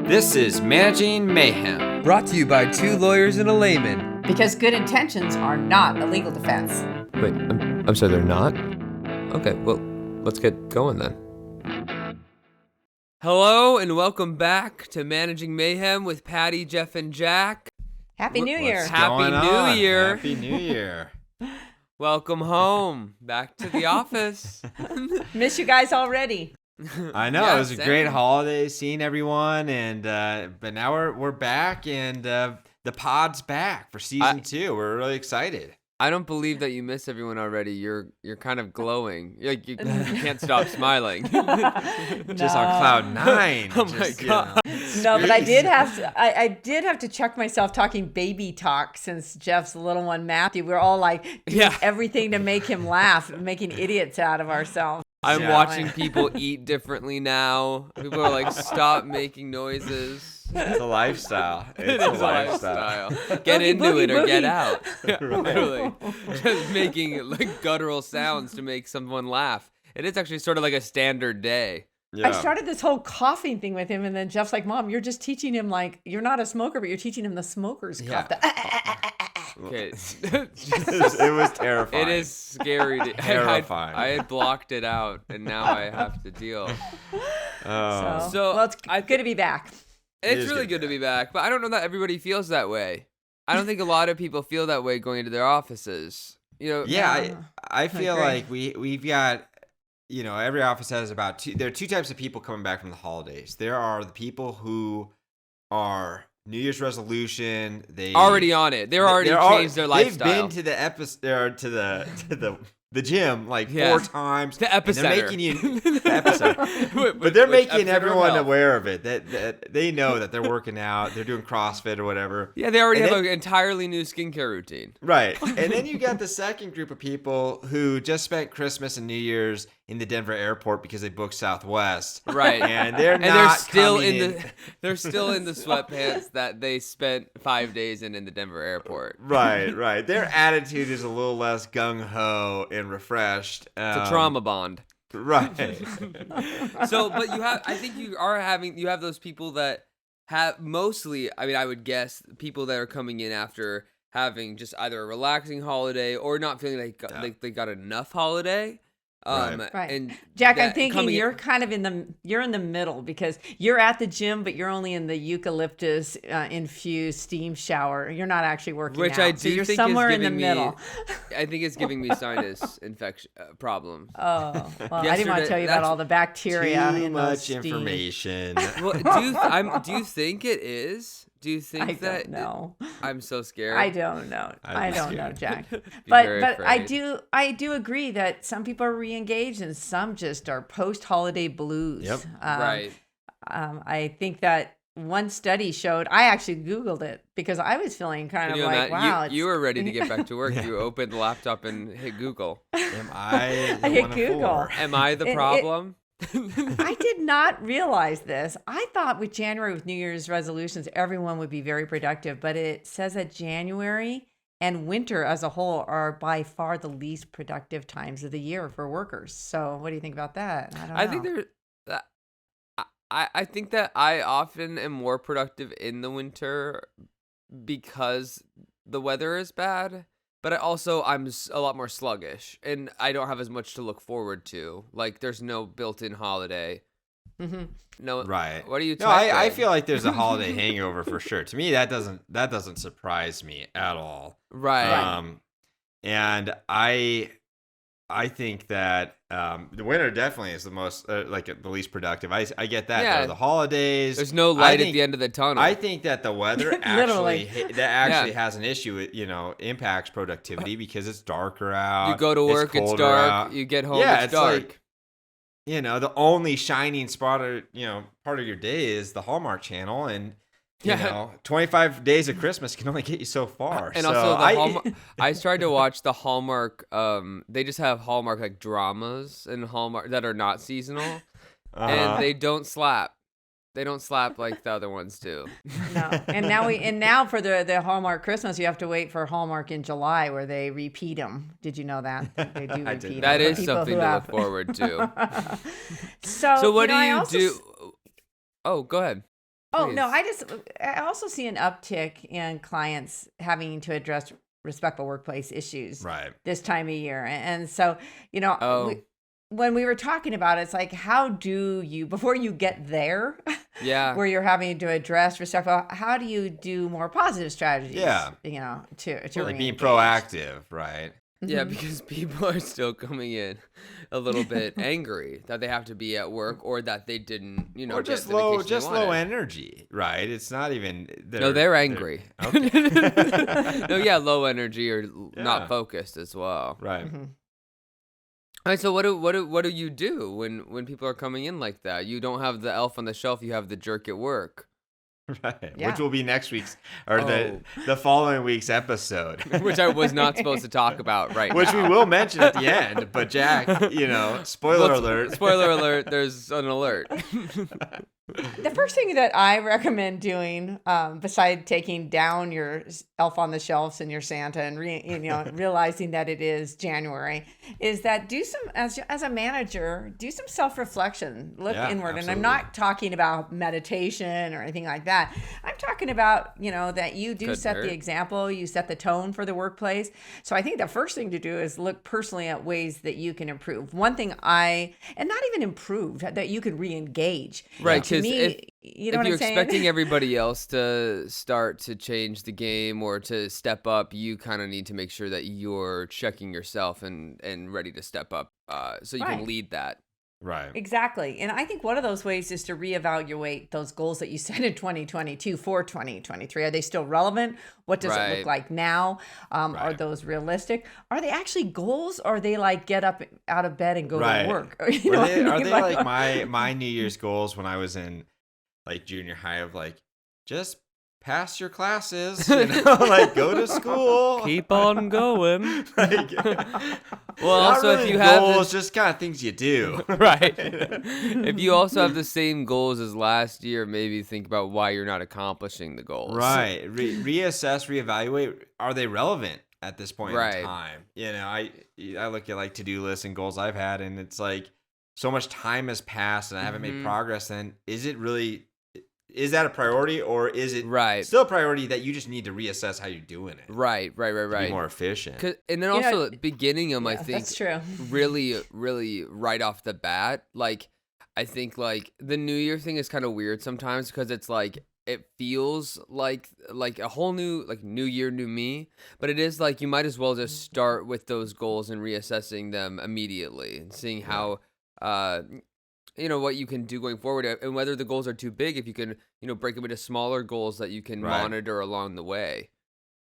This is Managing Mayhem. Brought to you by two lawyers and a layman. Because good intentions are not a legal defense. Wait, I'm sorry, they're not? Okay, well, let's get going then. Hello and welcome back to Managing Mayhem with Patty, Jeff, and Jack. Happy New Year. Happy New Year. Happy New Year. Welcome home. Back to the office. Miss you guys already. I know, Yeah, it was a same. great holiday seeing everyone, and but now we're back, and the pod's back for season 2. We're really excited. I don't believe that you miss everyone already. You're kind of glowing. Like you can't stop smiling. Just on cloud 9. Oh my God. No, but I did have to check myself talking baby talk since Jeff's little one Matthew. We're all like doing everything to make him laugh, making idiots out of ourselves. I'm watching people eat differently now. People are like, stop making noises. It's a lifestyle. It is a lifestyle. Get Boogie, into boogie, it or boogie. get out. Yeah, literally. Just making like guttural sounds to make someone laugh. It is actually sort of like a standard day. Yeah. I started this whole coughing thing with him, and then Jeff's like, Mom, you're just teaching him, like, you're not a smoker, but you're teaching him the smoker's cough. Okay. It was terrifying. It is scary. Terrifying. I had blocked it out, and now I have to deal. Oh. So well, it's good to be back. It It's is really good to be back, but I don't know that everybody feels that way. I don't think a lot of people feel that way going into their offices. You know, Yeah, I feel agree. like we've got, every office has about there are two types of people coming back from the holidays. There are the people who are New Year's resolution. They already on it. They're already changed their lifestyle. They've been to the to the gym like 4 times. The epicenter. And they're making you the epicenter. But they're Which making epicenter of everyone health. aware of it. That they know that they're working out, they're doing CrossFit or whatever. Yeah, they already And have then- an entirely new skincare routine. Right. And then you got the second group of people who just spent Christmas and New Year's in the Denver airport because they booked Southwest. Right. And they're They're not still coming in the they're still in the sweatpants that they spent 5 days in the Denver airport. Right. Their attitude is a little less gung-ho and refreshed. It's a trauma bond. Right. So, but I think you have those people that have mostly, I mean, I would guess people that are coming in after having just either a relaxing holiday or not feeling like they got enough holiday. Right. And Jack, I'm that thinking coming in- you're kind of in the middle because you're at the gym, but you're only in the eucalyptus infused steam shower. You're not actually working Which out. I So do you're think somewhere is in the giving me, middle. I think it's giving me sinus infection problems. Oh, well, I didn't want to Yesterday- tell you about that's all the bacteria Too in those much steam. information. Well, do you think it is? Do you think I that? don't know. I'm so scared. I don't know. I'd I be don't know, scared. Jack. Be But very I do agree that some people are reengaged and some just are post-holiday blues. Yep. Right. I think that one study showed. I actually Googled it because I was feeling kind Can of you like, imagine? wow. You were ready to get back to work. Yeah. You opened the laptop and hit Google. Am I the I hit one of Google. 4? Am I the problem? I did not realize this. I thought with January, with New Year's resolutions, everyone would be very productive. But it says that January and winter as a whole are by far the least productive times of the year for workers. So what do you think about that? I don't know. I think I think that I often am more productive in the winter because the weather is bad. But I'm a lot more sluggish, and I don't have as much to look forward to. Like, there's no built-in holiday. Mm-hmm. No, Right. What are you? No, I feel like there's a holiday hangover for sure. To me, that doesn't surprise me at all. Right. And I think that the winter definitely is the most the least productive. I get that. Yeah. There are the holidays. There's no light at the end of the tunnel. I think that the weather Literally. actually has an issue with, impacts productivity because it's darker out. You go to work, it's colder dark. out. You get home, Yeah, it's dark. like, the only shining spot part of your day is the Hallmark Channel, and 25 days of Christmas can only get you so far. And so also I tried to watch the Hallmark. They just have Hallmark like dramas and Hallmark that are not seasonal, and they don't slap. They don't slap like the other ones do. No. And now for the Hallmark Christmas, you have to wait for Hallmark in July where they repeat them. Did you know that? They do repeat them. That for is people something who to have- look forward to. So So what do I you also do? Oh, go ahead. Oh, no, Please. I also see an uptick in clients having to address respectful workplace issues Right. this time of year. And so, you know, Oh, when we were talking about it, it's like, how do you, before you get there, yeah. where you're having to address respectful, how do you do more positive strategies, Yeah. to Like being reengage? proactive, right? Yeah, Mhm. because people are still coming in a little bit angry that they have to be at work or that they didn't, Or get just the vacation they low wanted. energy, right? It's not even No, they're angry. okay. No, yeah, low energy or not Yeah. focused as well. Right. Mhm. All right, so what do you do when people are coming in like that? You don't have the elf on the shelf, you have the jerk at work. Right. Which Yeah. will be next week's or Oh, the following week's episode. which I was not supposed to talk about right Which we now. will mention at the end, but Jack, spoiler Well, alert. Spoiler alert, there's an alert. The first thing that I recommend doing, beside taking down your elf on the shelves and your Santa and realizing that it is January, is that do some as a manager, do some self reflection, look Yeah, inward. And I'm absolutely. not talking about meditation or anything like that. I'm talking about that you do Couldn't set the hurt. example, you set the tone for the workplace. So I think the first thing to do is look personally at ways that you can improve. One thing and not even improve, that you could re-engage. Right, To 'cause me, if- you know If what you're I'm saying? expecting everybody else to start to change the game or to step up, you kind of need to make sure that you're checking yourself and ready to step up, so you can Right. lead that. Right. Exactly. And I think one of those ways is to reevaluate those goals that you set in 2022 for 2023. Are they still relevant? What does it Right. look like now? Are Right. those realistic? Are they actually goals, or are they like get up out of bed and go Right. to work? You know what I Are mean? they like my New Year's goals when I was in like junior high of like just pass your classes, like go to school. Keep on going. Like, Well, not also, really if you have goals, just kind of things you do. right, if you also have the same goals as last year, maybe think about why you're not accomplishing the goals. Right. Reassess, reevaluate. Are they relevant at this point Right. in time? I look at like to-do lists and goals I've had, and it's like so much time has passed and I haven't made Mhm. progress. Then is that a priority, or is it Right. still a priority that you just need to reassess how you're doing it? Right. To be more efficient. And then You know, also beginning them, I Yeah, think that's true. really, really right off the bat. Like, I think like the New Year thing is kind of weird sometimes because it's like it feels like a whole new like new year, new me. But it is like you might as well just start with those goals and reassessing them immediately and seeing how what you can do going forward and whether the goals are too big. If you can break them into smaller goals that you can Right. monitor along the way.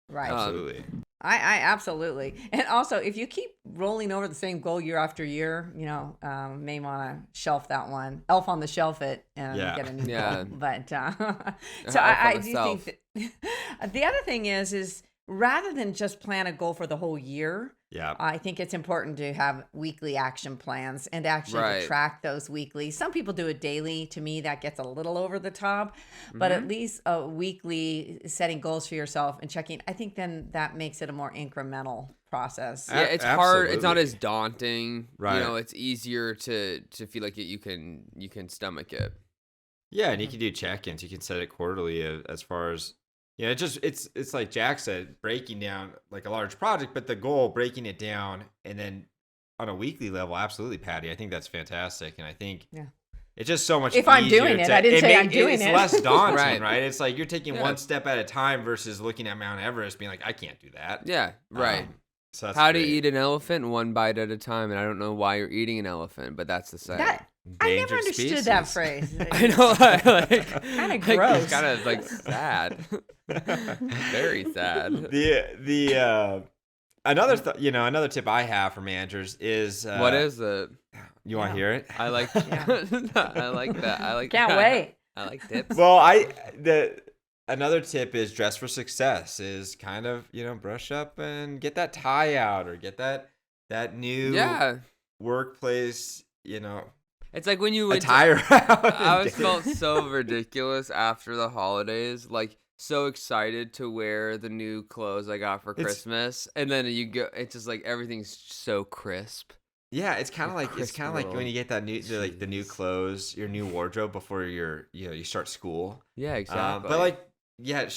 Right. Absolutely. I absolutely. And also, if you keep rolling over the same goal year after year, may want to shelf that one, elf on the shelf it, and Yeah. get a new Yeah. goal. But so Elf I on the do shelf. think that the other thing is rather than just plan a goal for the whole year, Yeah. I think it's important to have weekly action plans and actually Right. to track those weekly. Some people do it daily. To me, that gets a little over the top, but at least a weekly setting goals for yourself and checking. I think then that makes it a more incremental process. Yeah, it's hard. It's not Absolutely. as daunting. Right. It's easier to feel like you can stomach it. Yeah, and you can do check-ins. You can set it quarterly as far as it's like Jack said, breaking down like a large project, but the goal breaking it down and then on a weekly level, absolutely, Patty. I think that's fantastic, and I think Yeah. it's just so much. If I'm easier doing it, to- I didn't say may- I'm doing it's it. less daunting, Right. right? It's like you're taking Yeah. one step at a time versus looking at Mount Everest, being like, I can't do that. Yeah, right. So that's How to great. eat an elephant one bite at a time, and I don't know why you're eating an elephant, but that's the saying. That I never Endangered understood that species. phrase. I know, like Kinda gross. It's kind of like sad, very sad. Another tip I have for managers is What is it? you want to Yeah. hear it? I like. Yeah. I like that. I like. Can't that. wait. I like tips. Well, another tip is dress for success is kind of, brush up and get that tie out or get that new Yeah, workplace, it's like when you went to- attire out. I always felt so ridiculous after the holidays, like so excited to wear the new clothes I got for It's- Christmas, and then you go, it's just like everything's so crisp. Yeah, it's kind of like crisp when world. you get that the new Jeez. clothes, your new wardrobe before you start school. Yeah, exactly. But like, yeah,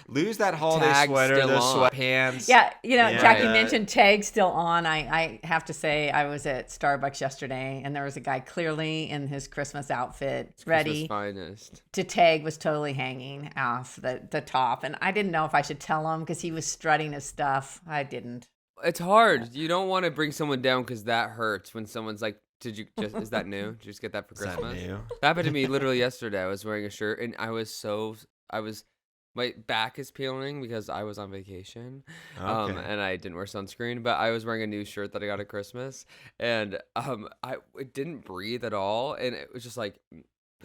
lose that holiday Tag's sweater, still those on. sweatpants. Yeah, Jackie Yeah. mentioned tag still on. I have to say, I was at Starbucks yesterday, and there was a guy clearly in his Christmas outfit, ready. Christmas finest. To tag was totally hanging off the top, and I didn't know if I should tell him because he was strutting his stuff. I didn't. It's hard. You don't want to bring someone down because that hurts when someone's like, is that new? Did you just get that for Is that Christmas? new? That happened to me literally yesterday. I was wearing a shirt and my back is peeling because I was on vacation. Okay. And I didn't wear sunscreen, but I was wearing a new shirt that I got at Christmas, and it didn't breathe at all, and it was just like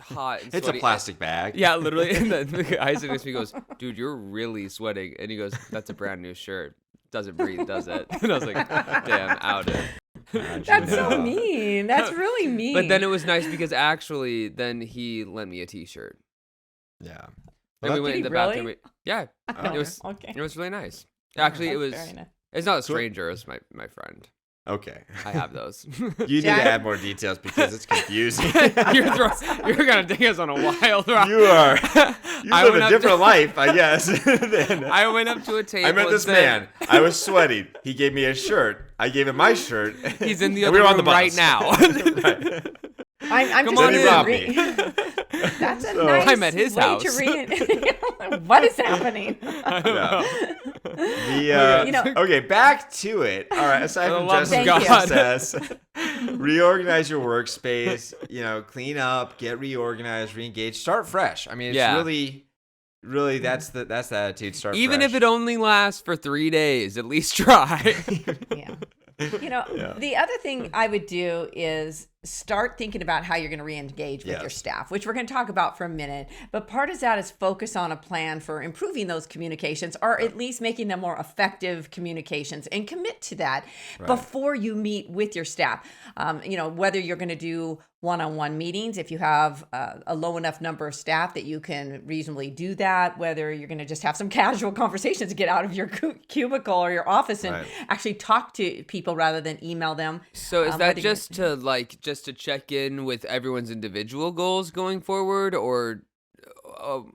hot and It's a sweaty. plastic bag. Yeah, literally. And the guy sitting next to me goes, "Dude, you're really sweating." And he goes, "That's a brand new shirt. Doesn't breathe, does it?" And I was like, "Damn, outed." That's so mean. That's really mean. But then it was nice because actually, then he lent me a T-shirt. Yeah. And we Well, went Did in the he really? bathroom. Yeah, Okay. it was. okay. It was really nice. Actually, it was. Very nice. It's not a Cool. stranger. It's my friend. Okay. I have those. You need to Jack- add more details because it's confusing. you're gonna take us on a wild ride. You are. You I live went a up different to- life, I guess. than- I went up to a table. I met and this said- man. I was sweating. He gave me a shirt. I gave him my shirt. He's in the and other we were on the room right bus. now. Right. I'm Come just on Then he in. robbed re- me. That's a So- nice I'm at his way house. to what is happening? Okay, back to it. All right, aside For the from love just of God. success, reorganize your workspace. Clean up, get reorganized, reengage, start fresh. I mean, it's Yeah. really that's the attitude. Start Even fresh. if it only lasts for 3 days, at least try. Yeah. The other thing I would do is start thinking about how you're going to re-engage with your Yes. staff, which we're going to talk about for a minute. But part of that is focus on a plan for improving those communications, or at least making them more effective communications, and commit to that before you meet with your staff. Whether you're going to do one-on-one meetings, if you have a low enough number of staff that you can reasonably do that, whether you're going to just have some casual conversations to get out of your cubicle or your office and actually talk to people rather than email them. So is that whether you're- just to check in with everyone's individual goals going forward, or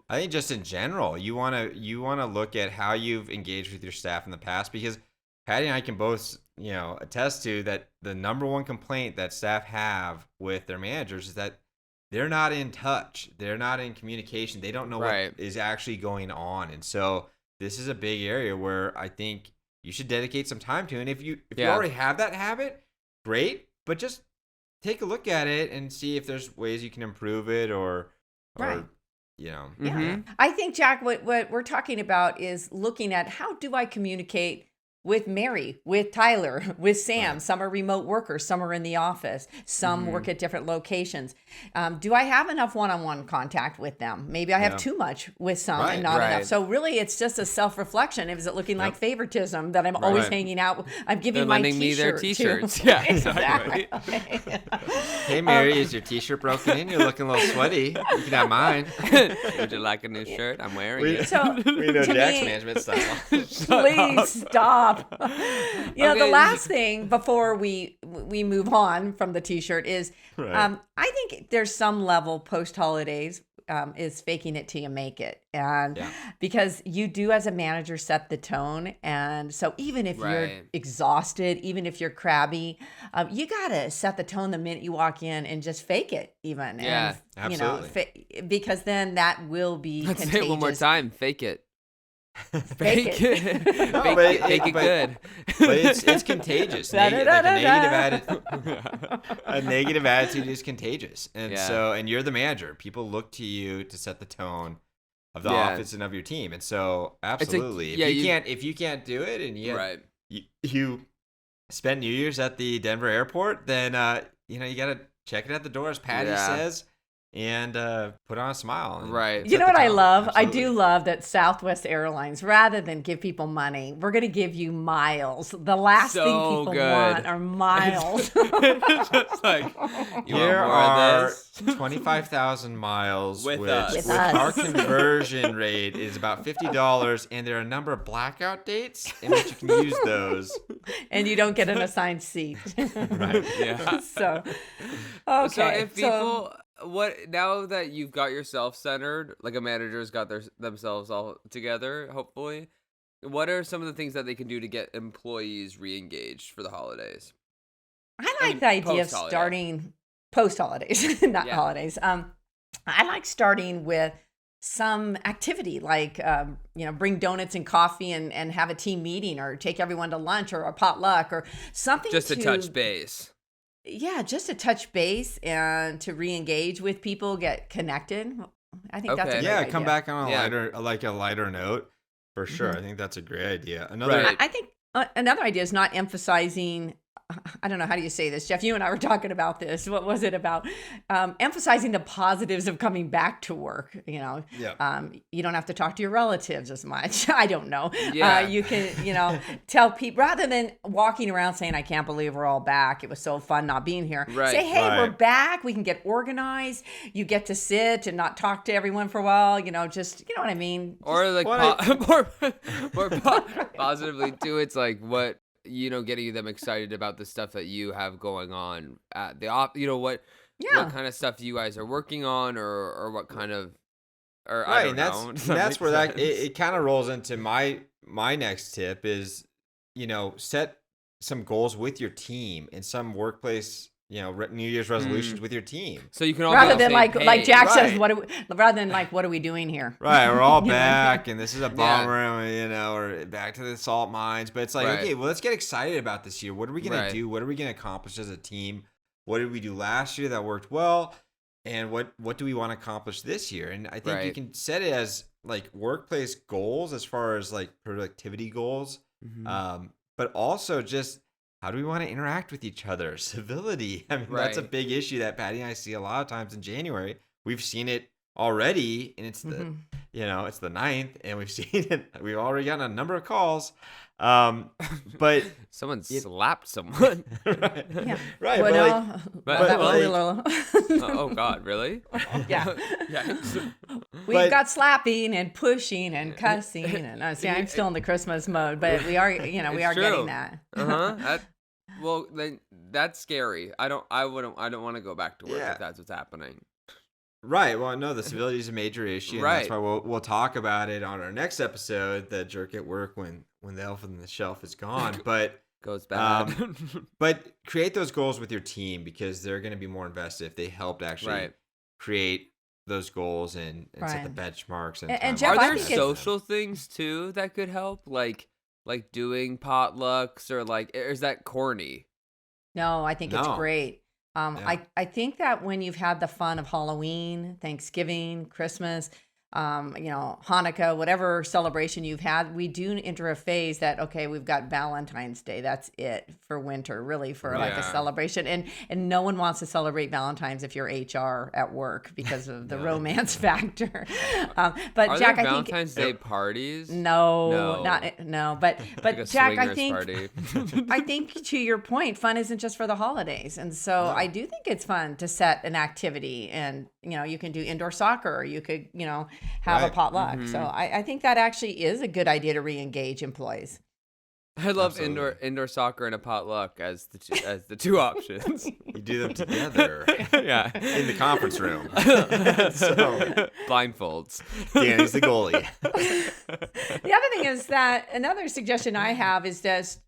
I think just in general, you want to look at how you've engaged with your staff in the past, because Patty and I can both, attest to that the number one complaint that staff have with their managers is that they're not in touch. They're not in communication. They don't know what is actually going on. And so this is a big area where I think you should dedicate some time to. And if you already have that habit, great, but just take a look at it and see if there's ways you can improve it or Yeah. Mhm. I think, Jack, what we're talking about is looking at how do I communicate with Mary, with Tyler, with Sam. Some are remote workers, some are in the office, some work at different locations. Do I have enough one-on-one contact with them? Maybe I have too much with some and not enough. So really, it's just a self-reflection. Is it looking like favoritism that I'm always hanging out? I'm giving They're my lending me their T-shirt T-shirts. to- Yeah, exactly. Hey, Mary, is your T-shirt broken in? You're looking a little sweaty. You can have mine. Would you like a new shirt? I'm wearing We, it. So, we know to Jack's me- management style. Please stop. The Okay. last thing before we move on from the T-shirt is I think there's some level post holidays is faking it till you make it, and because you do as a manager set the tone, and so even if you're exhausted, even if you're crabby, you gotta set the tone the minute you walk in and just fake it even. Yeah, and, absolutely. because then that will be Let's contagious. say it one more time. Fake it. Fake it. No, Fake it good. But it's contagious. A negative attitude is contagious, and and you're the manager. People look to you to set the tone of the office and of your team, and so absolutely, if you can't do it, and you spend New Year's at the Denver airport, then you gotta check it at the door, as Patty says. and put on a smile. And Right. You set know the what I tone. love? Absolutely. I do love that Southwest Airlines, rather than give people money, we're going to give you miles. The last thing So people good. want are miles. It's just like, you Here want more are of this? 25,000 miles, With which us. With with our us. conversion rate is about $50, and there are a number of blackout dates in which you can use those. And you don't get an assigned seat. Right. Yeah. So, okay. So if people, now that you've got yourself centered, like a manager's got themselves all together, hopefully, what are some of the things that they can do to get employees re-engaged for the holidays? I like the idea of post-holiday. starting post-holidays, not Yeah. holidays. I like starting with some activity like, bring donuts and coffee and have a team meeting, or take everyone to lunch, or a potluck, or something Just to touch base. Yeah, just to touch base and to re-engage with people, get connected. I think that's a Okay. great Yeah, idea. come back on a Yeah. lighter note for sure. Mhm. I think that's a great idea. Another Right. I think another idea is not emphasizing. I don't know, how do you say this, Jeff? You and I were talking about this. What was it about? Emphasizing the positives of coming back to work. Yeah. You don't have to talk to your relatives as much. I don't know. Yeah. You can, tell people, rather than walking around saying, "I can't believe we're all back. It was so fun not being here." Right. Say, "Hey, we're Right. back. We can get organized. You get to sit and not talk to everyone for a while. Just, you know what I mean?" Or like more positively too, it's like what, getting them excited about the stuff that you have going on at the what Yeah. kind of stuff you guys are working on, or what kind of, or I Right, don't and know. Does that's make where that sense? it kind of rolls into my next tip is, set some goals with your team and some workplace, New Year's resolutions with your team. So you can all be Rather on the than same like page. Jack says, Right. rather than like, what are we doing here? Right, we're all You know? back, and this is a Yeah. bummer, and, we're back to the salt mines. But it's like, Right. okay, well, let's get excited about this year. What are we gonna Right. do? What are we gonna accomplish as a team? What did we do last year that worked well? And what do we want to accomplish this year? And I think you Right. can set it as like workplace goals as far as like productivity goals, Mhm. but also just how do we want to interact with each other? Civility. I mean, that's a Right. big issue that Patty and I see a lot of times in January. We've seen it already, and it's the Mhm. it's the 9th, and we've seen it. We've already gotten a number of calls, but Someone slapped someone. right, Yeah. right. Well, but no, that like- was Oh God, really? Yeah. Yeah. We've But- got slapping and pushing and cussing, and see, I'm still in the Christmas mode, but we are, we It's are true. getting that. Uh-huh. Well, then that's scary. I don't want to go back to work Yeah. if that's what's happening. Right. Well, no, the civility is a major issue, and that's Right. why we'll talk about it on our next episode, the jerk at work when the elf on the shelf is gone. But Goes bad. but create those goals with your team because they're going to be more invested if they helped actually Right. create those goals and set the Right. benchmarks. And timelines Jeff, Are I there think it's- social things too that could help, like doing potlucks, or or is that corny? No, I think it's No. great. Yeah. I think that when you've had the fun of Halloween, Thanksgiving, Christmas, Hanukkah, whatever celebration you've had, we do enter a phase that, okay, we've got Valentine's Day. That's it for winter, really, for like a Yeah. celebration. And no one wants to celebrate Valentine's if you're HR at work because of the No. romance factor. But Are Jack, there I think Valentine's Day parties? no, but Like a Jack, I swingers think party. I think to your point, fun isn't just for the holidays. And so I do think it's fun to set an activity, and, you can do indoor soccer, or you could, have Right. a potluck. So I think that actually is a good idea to re-engage employees. I love Absolutely. indoor soccer and a potluck as the two options. You do them together Yeah. in the conference room. So Blindfolds. Danny's the goalie. The other thing is that another suggestion I have is just,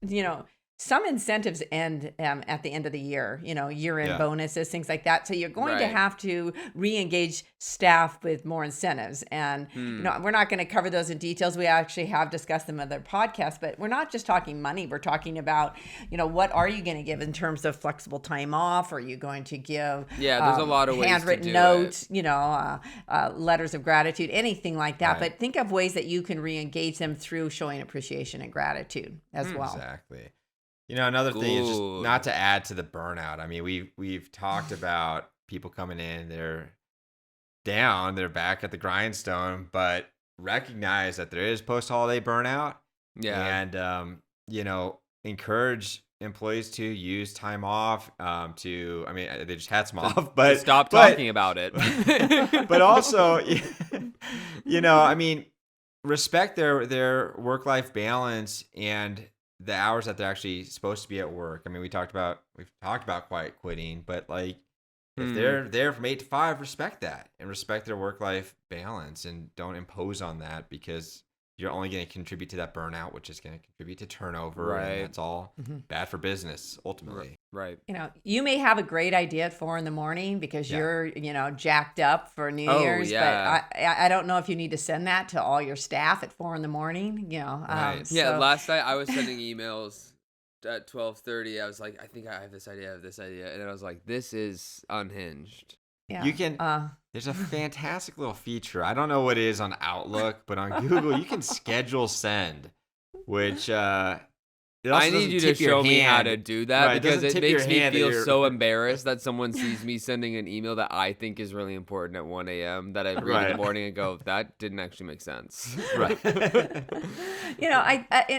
some incentives end at the end of the year, year-end Yeah. bonuses, things like that. So you're going to Right. have to re-engage staff with more incentives. And, we're not going to cover those in details. We actually have discussed them in other podcasts, but we're not just talking money. We're talking about, what are you going to give in terms of flexible time off? Are you going to give Yeah, there's a lot of ways to handwritten do it. notes, letters of gratitude, anything like that. Right. But think of ways that you can re-engage them through showing appreciation and gratitude as well. Exactly. Another thing is just Good. not to add to the burnout. I mean, we've talked about people coming in, they're down, they're back at the grindstone, but recognize that there is post-holiday burnout. Yeah. And, encourage employees to use time off. They just had some off, but stop talking about it. but also, respect their work-life balance and the hours that they're actually supposed to be at work. I mean, we've talked about quiet quitting, but like if they're there from 8 to 5, respect that and respect their work-life balance and don't impose on that, because you're only going to contribute to that burnout, which is going to contribute to turnover. Right. And that's all bad for business ultimately. Right. You may have a great idea at 4 a.m. because you're, jacked up for New Year's, yeah. but I don't know if you need to send that to all your staff at 4 a.m. Right. Yeah. Last night I was sending emails at 12:30. I was like, I think I have this idea, and then I was like, this is unhinged. Yeah. You can. There's a fantastic little feature. I don't know what it is on Outlook, but on Google you can schedule send, which I need you to show me how to do that, right, because it makes me feel so so embarrassed that someone sees me sending an email that I think is really important at 1 a.m. that I read in the morning and go, that didn't actually make sense. Right. And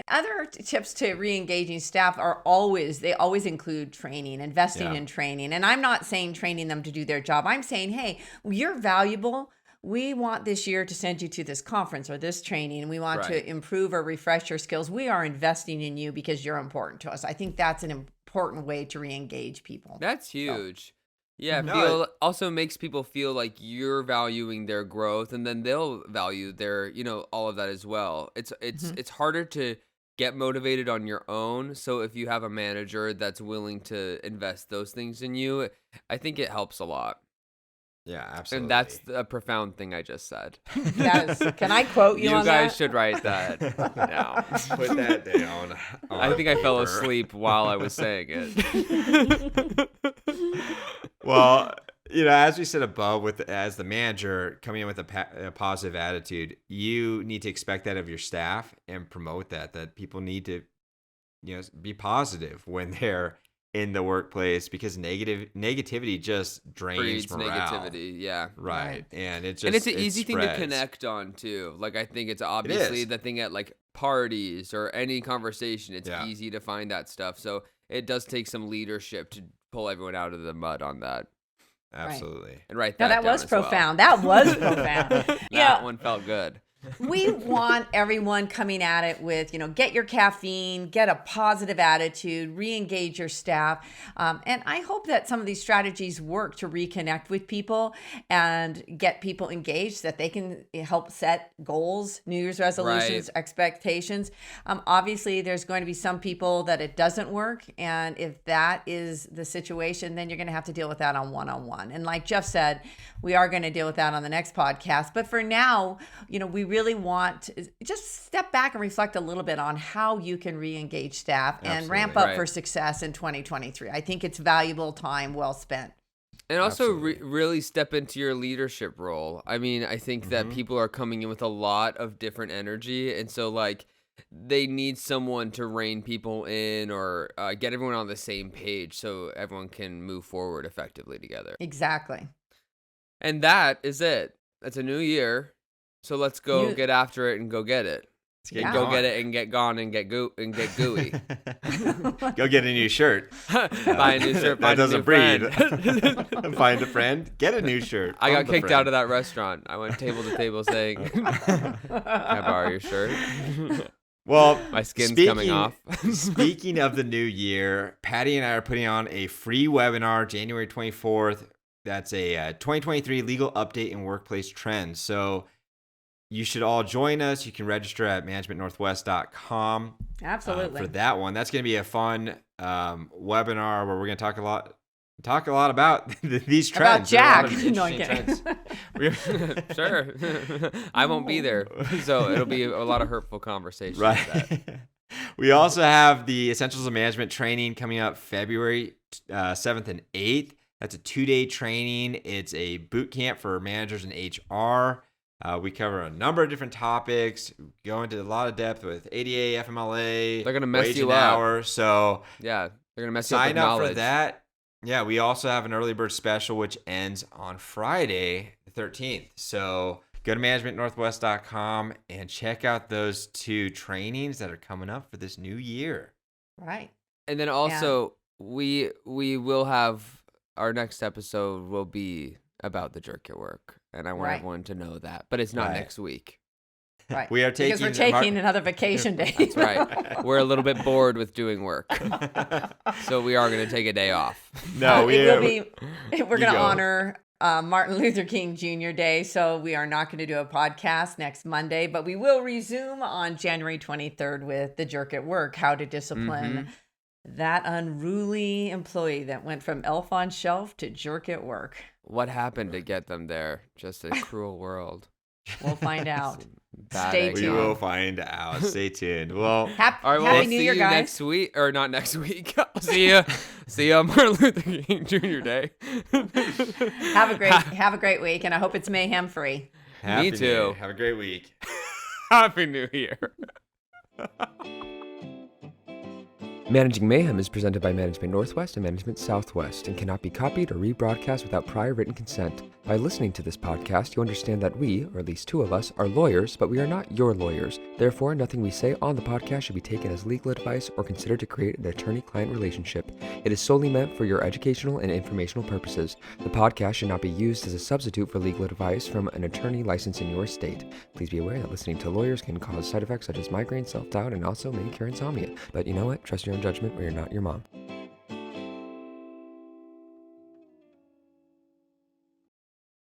other tips to re-engaging staff are always include training, investing in training. And I'm not saying training them to do their job. I'm saying, hey, you're valuable. We want this year to send you to this conference or this training, and we want to improve or refresh your skills. We are investing in you because you're important to us. I think that's an important way to re-engage people. That's huge. So. Yeah, also makes people feel like you're valuing their growth, and then they'll value their, all of that as well. It's harder to get motivated on your own. So if you have a manager that's willing to invest those things in you, I think it helps a lot. Yeah, absolutely. And that's a profound thing I just said. Yes. Can I quote you on that? You guys should write that down. Put that down. I think I fell asleep while I was saying it. Well, as we said above, as the manager coming in with a positive attitude, you need to expect that of your staff and promote that people need to, be positive when they're in the workplace, because negativity just drains morale. Negativity, yeah. Right. And it's an easy thing to connect on too. Like, I think it's obviously the thing at like parties or any conversation, it's easy to find that stuff. So it does take some leadership to pull everyone out of the mud on that. Absolutely. Right. And write that down. That was profound. That was profound. That one felt good. We want everyone coming at it with, get your caffeine, get a positive attitude, re-engage your staff. And I hope that some of these strategies work to reconnect with people and get people engaged so that they can help set goals, New Year's resolutions, expectations. Obviously, there's going to be some people that it doesn't work. And if that is the situation, then you're going to have to deal with that on one-on-one. And like Jeff said, we are going to deal with that on the next podcast. But for now, we really want to just step back and reflect a little bit on how you can re-engage staff and ramp up for success in 2023. I think it's valuable time well spent. And also really step into your leadership role. I mean, I think that people are coming in with a lot of different energy. And so like they need someone to rein people in or get everyone on the same page so everyone can move forward effectively together. Exactly. And that is it. It's a new year. So let's go get after it and go get it. Go get it and get gone and get gooey. Go get a new shirt. Buy a new shirt. That doesn't breathe. Find a friend. Get a new shirt. I got kicked out of that restaurant. I went table to table saying, "Can I borrow your shirt?" Well, my skin's coming off. Speaking of the new year, Patty and I are putting on a free webinar January 24th. That's a 2023 legal update and workplace trends. So you should all join us. You can register at managementnorthwest.com. Absolutely. For that one. That's going to be a fun webinar where we're going to talk a lot about these trends. About Jack. No, I'm kidding. Sure. I won't be there. So it'll be a lot of hurtful conversations. Right. We also have the Essentials of Management training coming up February 7th and 8th. That's a 2-day training. It's a boot camp for managers in HR. We cover a number of different topics, go into a lot of depth with ADA, FMLA. They're going to mess you up. So yeah, they're going to mess you up with sign up knowledge. for that. Yeah, we also have an early bird special, which ends on Friday, the 13th. So go to managementnorthwest.com and check out those 2 trainings that are coming up for this new year. Right. And then also we will have our next episode will be about the jerk at work, and I want Right. everyone to know that. But it's not Right. next week. Right. We are because we're taking taking another vacation day. That's right. We're a little bit bored with doing work, so we are going to take a day off. No, We're going to go. honor Martin Luther King Jr. Day, so we are not going to do a podcast next Monday, but we will resume on January 23rd with the jerk at work, how to discipline that unruly employee that went from elf on shelf to jerk at work. What happened to get them there? Just a cruel world. We'll find out. Bad Stay egg We tuned. yolk. will find out. Stay tuned. Well, Happy, All right, well, Happy we'll New see Year, you guys. next week, or not next week. See ya. See ya, Martin Luther King Jr. Day. Have a great week, and I hope it's mayhem free. Happy Me New Year. too. Have a great week. Happy New Year. Managing Mayhem is presented by Management Northwest and Management Southwest and cannot be copied or rebroadcast without prior written consent. By listening to this podcast, you understand that we, or at least 2 of us, are lawyers, but we are not your lawyers. Therefore, nothing we say on the podcast should be taken as legal advice or considered to create an attorney-client relationship. It is solely meant for your educational and informational purposes. The podcast should not be used as a substitute for legal advice from an attorney licensed in your state. Please be aware that listening to lawyers can cause side effects such as migraine, self-doubt, and also may cure insomnia. But you know what? Trust your own judgment or you're not your mom.